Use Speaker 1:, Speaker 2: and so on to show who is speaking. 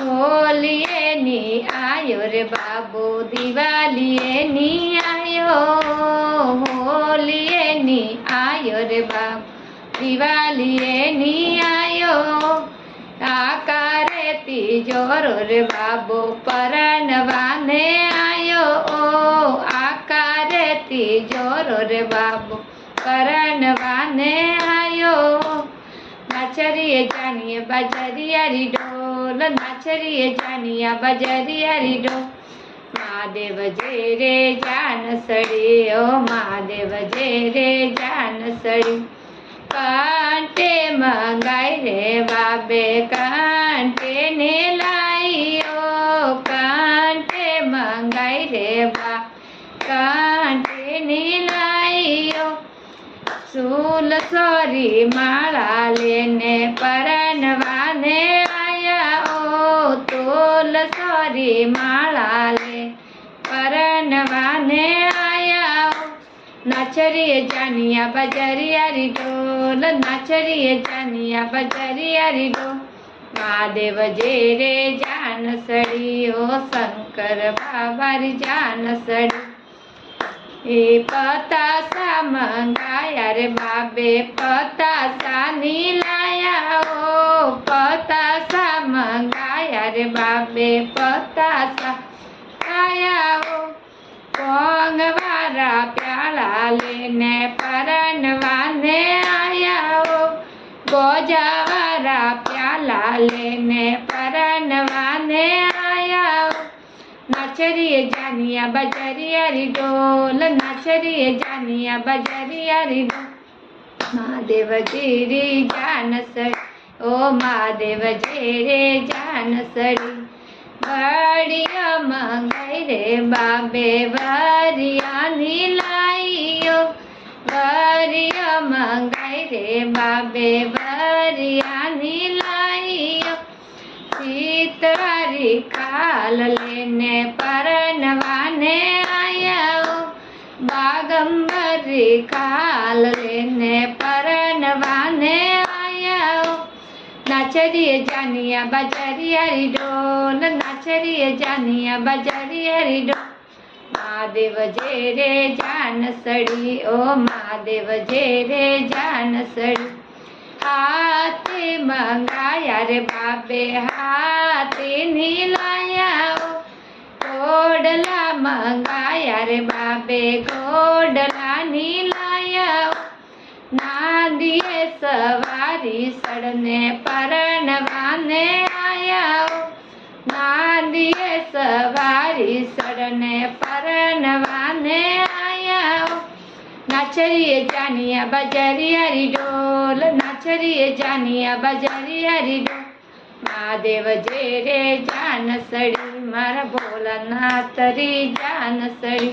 Speaker 1: होलिये नी आयो रे बाबू दिवालिये नी आयो होलिये नी आयो रे बाबू दिवालिये नी आयो आकारे तिजोरो रे बाबू परनवाने आयो आकारे तिजोरो रे बाबू परनवाने आयो नाचरिए जानिए बजरिया री ढोल नाचरिए जानिया बजरिया री ढोल महादेव जे रे जान सड़ी ओ महादेव जे रे जान सड़ी कांटे मंगाई रे बाबे कांटे ने लाई ओ कांटे मंगाई रे बा कांटे ने लाई ओ सूल सोरी माला लेने परनवाने आया ओ तोल सोरी माला ले परनवाने आया ओ नाचरिए जानिया बजरिया री ढोल नाचरिए जानिया बजरिया री ढोल महादेव जे रे जान सड़ी ओ शंकर बाबा री जान सड़ी ए पतासा मंगाया रे बाबे पतासा नीलाया ओ पतासा मंगाया रे बाबे पतासा आया ओ पोंगवारा प्याला लेने परनवाने आया ओ गोजावारा प्याला लेने परनवाने आया ओ नाचरिए जानिया बजरिया री ढोल नाचरिए जानिया बजरिया री ढोल महादेव जी रे जान सड़ी ओ महादेव जी रे जान सड़ी बड़िया मंगाई रे बाबे बरिया नीलाइयो बरिया मंगाई रे बाबे बरिया नीलाइयो सीतवारी काल लेने परनवाने आया ओ बागंबरी काल लेने परनवाने आया ओ नाचरिए जानिया बजरिया री ढोल नाचरिए जानिया बजरिया री ढोल महादेव जे रे जान सड़ी ओ महादेव जे रे जान सड़ी हाथी मंगाया रे बाबे हाथी नीलाया ओ घोड़ला मंगाया रे बाबे घोड़ला नीलाया ओ नादिए सवारी सड़ने परनवाने आया ओ नादिए सवारी सड़ने परनवाने आया ओ नाचरिए जानिया बजरिया री ढोल नाचरिए जानिया बजरिया री ढोल महादेव जे रे जान सड़ी मारा भोलानाथ री जान सड़ी।